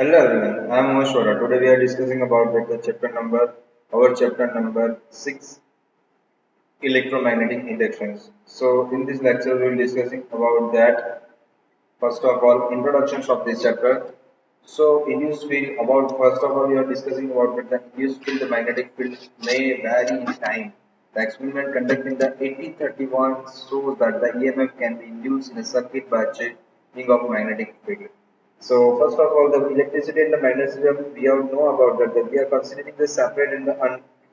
Hello everyone, I am Moshwara. Today we are discussing about our chapter number 6, electromagnetic inductions. So in this lecture we will be discussing about that. First of all, introductions of this chapter. So induced field, about first of all we are discussing about the induced field, the magnetic field may vary in time. The experiment conducted in the 1831 shows that the EMF can be induced in a circuit by changing of magnetic field. So first of all, the electricity and the magnetism, we all know about that we are considering the separate and the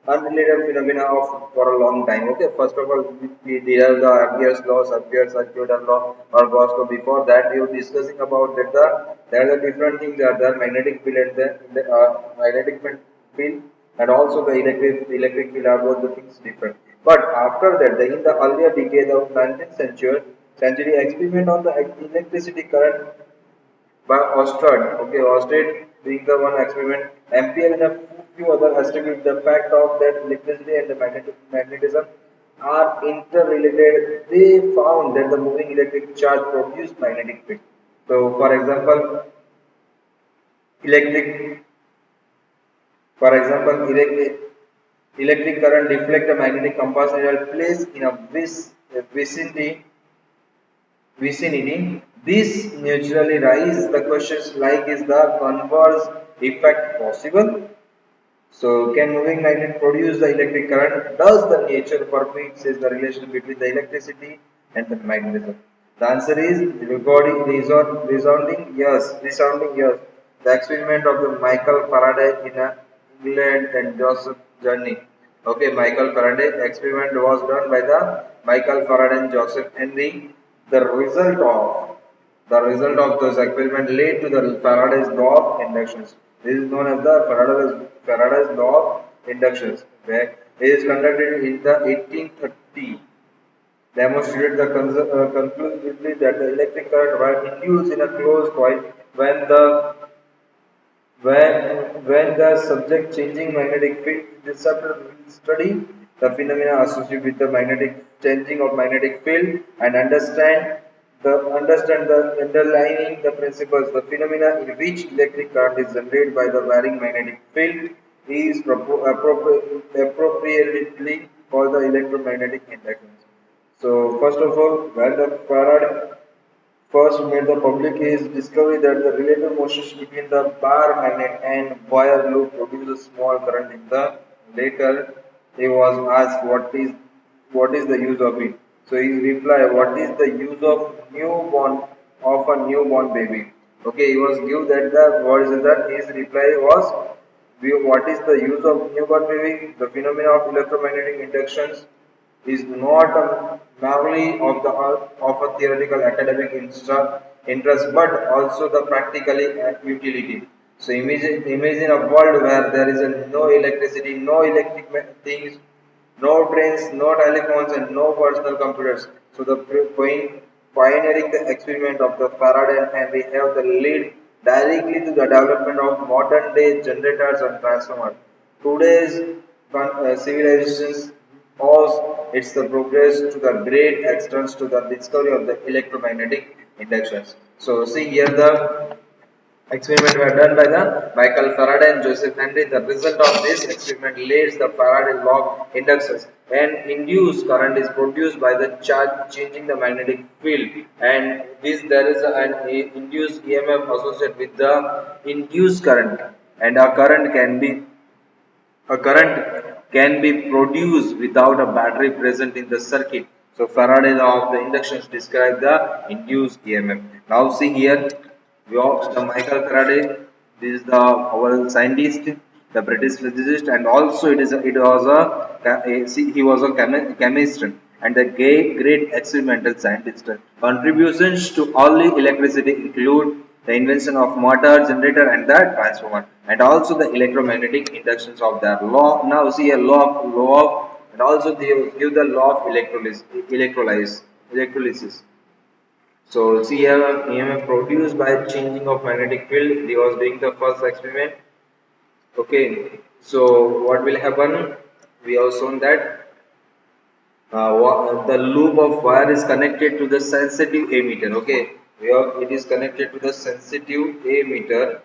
unrelated phenomena of for a long time. Okay, first of all, we have the Ampere's law, Ampere's circular law, or Gauss law. Before that, we were discussing about that there are the different things that the magnetic field and the magnetic field and also the electric field are both the things different. But after that, in the earlier decade of 19th century experiment on the electricity current by Ostrad. Okay, Ostrad being the one experiment. Ampere and a few other established the fact of that electricity and the magnetism are interrelated. They found that the moving electric charge produced magnetic field. So, for example, electric, electric current deflect a magnetic compass needle placed in a vicinity. This naturally raises the questions like is the converse effect possible? So can moving magnet produce the electric current? Does the nature permits is the relation between the electricity and the magnetism? The answer is resounding yes. The experiment of the Michael Faraday in England and Joseph Journey. Okay, Michael Faraday experiment was done by the Michael Faraday and Joseph Henry. The result of this experiment led to the Faraday's law of inductions. This is known as the Faraday's law of inductions. Where it is conducted in the 1830 demonstrated conclusively that the electric current was induced in a closed coil when the when the subject changing magnetic field disrupted will study the phenomena associated with the magnetic changing of magnetic field and understand the underlying the principles. The phenomena in which electric current is generated by the varying magnetic field is appropriately called the electromagnetic inductions. So first of all, when the Faraday first made the public his discovery that the relative motions between the bar magnet and wire loop produce a small current in the later he was asked what is the use of it. So he replied, what is the use of a newborn baby? Okay, he was give that the what is that his reply was what is the use of newborn baby? The phenomena of electromagnetic inductions is not merely of a theoretical academic interest but also the practically utility. So imagine a world where there is no electricity, no electric things, no trains, no telephones, and no personal computers. So the pioneering the experiment of the Faraday and Henry have the lead directly to the development of modern day generators and transformers. Today's civilizations owes its the progress to the great extents to the discovery of the electromagnetic inductions. So see here the experiment were done by the Michael Faraday and Joseph Henry. The result of this experiment lays the Faraday law of inductions. When induced current is produced by the charge changing the magnetic field, and this there is an induced EMF associated with the induced current, and a current can be produced without a battery present in the circuit. So Faraday law of the inductions describe the induced EMF. Now see here, the Michael Faraday, this is the our scientist, the British physicist, and also he was a chemist and a great experimental scientist. Contributions to early electricity include the invention of motor, generator, and the transformer, and also the electromagnetic inductions of their law. Now see a law of, and also they give the law of electrolysis. So see here EMF produced by changing of magnetic field. He was doing the first experiment. Okay, so what will happen? We have shown that the loop of wire is connected to the sensitive ammeter. Okay, it is connected to the sensitive ammeter,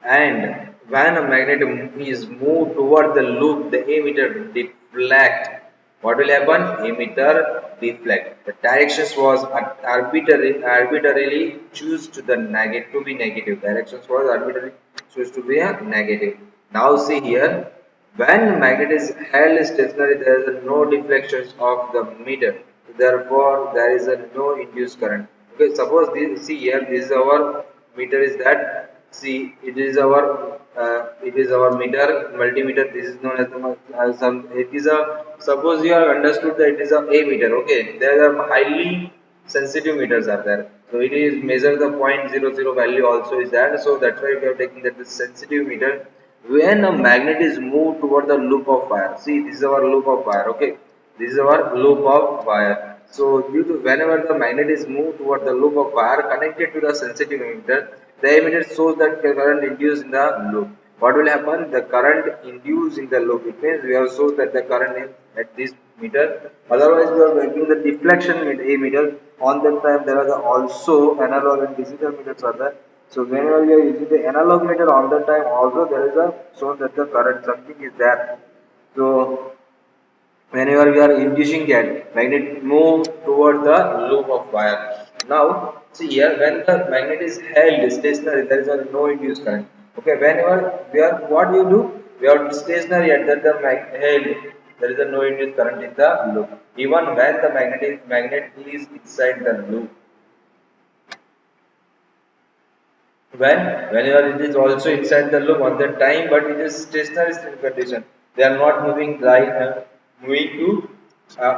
And when a magnet is moved toward the loop, the emitter deflect. What will happen? Emitter deflect. The directions was arbitrarily choose to the negative to be negative. Directions was arbitrarily choose to be a negative. Now see here, when magnet is held stationary, there is no deflections of the meter. Therefore, there is a no induced current. Okay, suppose this, see here, this is our meter is that. See, it is our meter multimeter. This is known as the some. It is a, suppose you have understood that it is a meter. Okay, there are highly sensitive meters are there. So it is measure the point zero zero value also is there. So that's why we are taking that the sensitive meter. When a magnet is moved toward the loop of wire, see this is our loop of wire. Okay, this is our loop of wire. So due to whenever the magnet is moved toward the loop of wire connected to the sensitive emitter, the emitter shows that the current induced in the loop. What will happen? The current induced in the loop. It means we have shown that the current is at this meter. Otherwise, we are making the deflection emitter. On that time, there are also analog and digital meters are there. So whenever we are using the analog meter on that time, also there is a shown that the current something is there. So whenever we are inducing that magnet move toward the loop of wire. Now see here, when the magnet is held stationary, there is a no induced current. Okay, whenever we are, what you do, we are stationary at that the held, there is a no induced current in the loop. Even when the magnet is inside the loop, whenever it is also inside the loop on the time, but it is stationary still condition, they are not moving right, moving to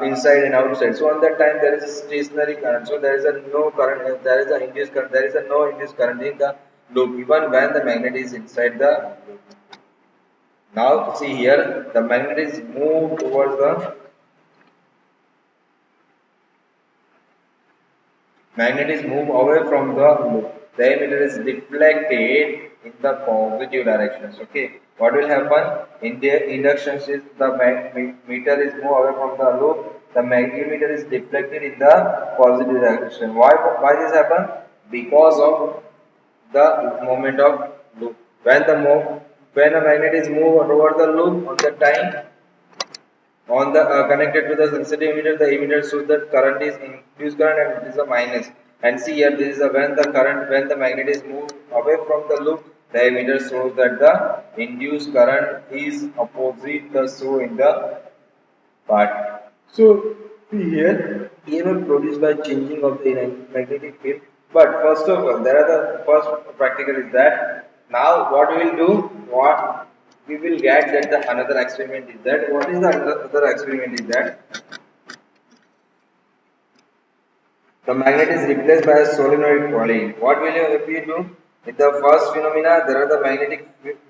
inside and outside. So on that time there is a stationary current, so there is a no current, there is a induced current, there is a no induced current in the loop even when the magnet is inside the loop. Now see here, the magnet is moved towards the magnet is moved away from the loop. The emitter is deflected in the positive directions. Okay, what will happen in the inductions is the meter is moved away from the loop. The emitter is deflected in the positive direction. Why this happen? Because of the moment of loop. When a magnet is moved over the loop on the time on the connected to the sensitive emitter, the emitter shows that current is induced current and it is a minus. And see here, this is a when the magnet is moved away from the loop, the emitter shows that the induced current is opposite the show in the part. So see here, EMF produced by changing of the magnetic field. But first of all, there are the first practical is that now what we will do, what we will get that the another experiment is that, what is the other experiment is that the magnet is replaced by a solenoid coil. What will you if you do? In the first phenomena, there are the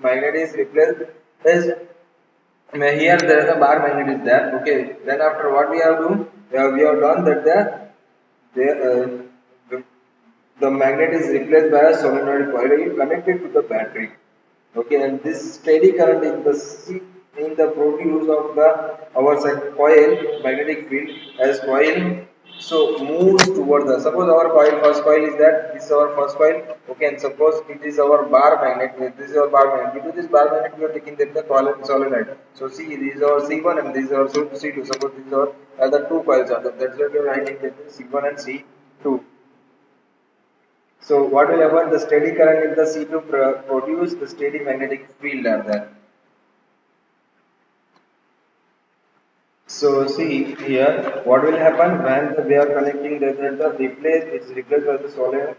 magnet is replaced is here there is a bar magnet is there. Okay, then after what we have do, we have done that the, the the magnet is replaced by a solenoid coil. You connect it to the battery. Okay, and this steady current in the produce of the our coil magnetic field as coil, so moves toward the, suppose our coil first coil is that this is our first coil. Okay, and suppose it is our bar magnet, this is our bar magnet. Due to this bar magnet we are taking that the coil solenoid. So see, this is our C1 and this is our C2. Suppose these are the two coils are there. That's why we are writing that C1 and C2. So what will happen? The steady current in the C2 produce the steady magnetic field are there. So see here, what will happen when we are connecting the replace is replaced by the solenoid.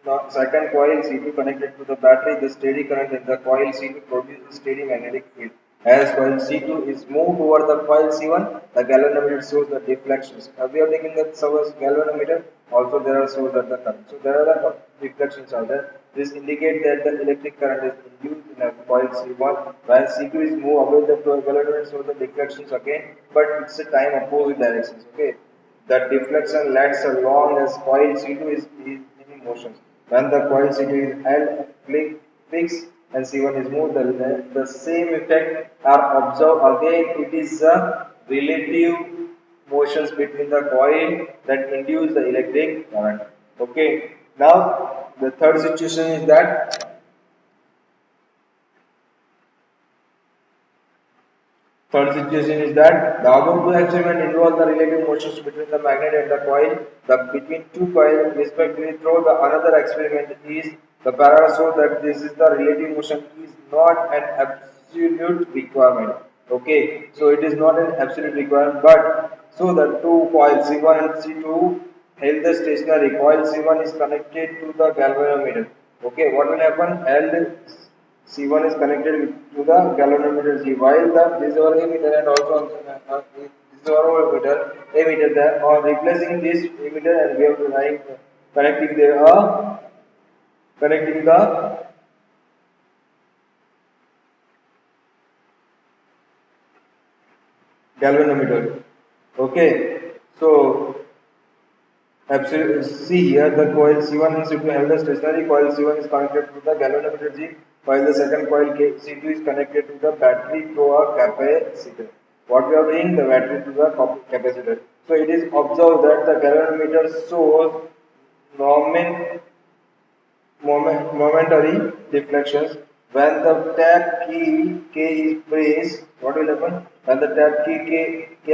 Now, second coil C2 connected to the battery, the steady current in the coil C2 produces steady magnetic field. As coil C2 is moved toward the coil C1, the galvanometer shows the deflections. We are taking the service galvanometer, also there are shows that the current. So there are the deflections are there. This indicates that the electric current is induced in a coil C1. While C2 is moved away the galvanometer shows the deflections again, but it's a time opposite directions. Okay, the deflection lasts as long as coil C2 is in motion. When the coil C2 is held fixed and C1 is moved, the same effect are observed again. It is a relative motions between the coil that induce the electric current. Okay. Now the third situation is that Third situation is that the above two experiments involve the relative motions between the magnet and the coil, the between two coils respectively. Through the another experiment is the paradox show that this is the relative motion is not an absolute requirement. Okay, so it is not an absolute requirement, but so the two coils C1 and C2 held the stationary. Coil C1 is connected to the galvanometer. Okay, what will happen? Held C1 is connected to the galvanometer G, while the this is our emitter and also this is our emitter there, or replacing this emitter and we have to connecting there connecting the galvanometer. Okay, so absolutely. See here, the coil C1 and C2 have the stationary coil C1 is connected to the galvanometer G, while the second coil C2 is connected to the battery through a capacitor. What we are doing, the battery to the capacitor. So it is observed that the galvanometer shows nomin momentary deflections. When the tap key K is pressed, what will happen? When the tap key K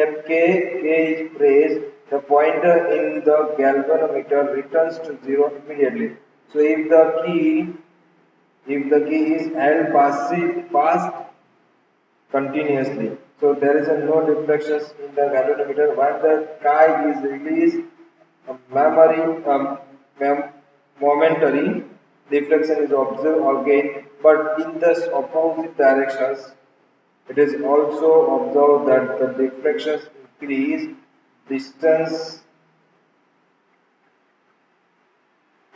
is pressed, the pointer in the galvanometer returns to zero immediately. So if the key is held past continuously. So there is a no deflections in the galvanometer. When the kite is released, a mem- momentary deflection is observed again, but in the opposite directions. It is also observed that the deflections increase distance.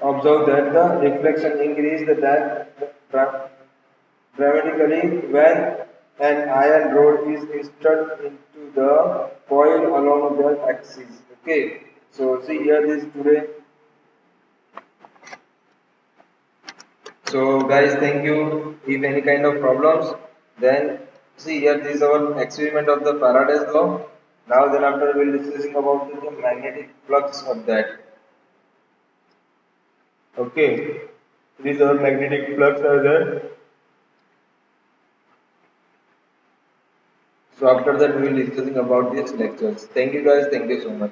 Observe that the deflection increase the dramatically when an iron rod is inserted into the coil along the axis. Okay, so see here this today. So guys, thank you. If any kind of problems, then see here this is our experiment of the Faraday's law. Now then after we'll discussing about the magnetic flux of that. Okay, these are magnetic flux are there. So after that we will discussing about these lectures. Thank you guys. Thank you so much.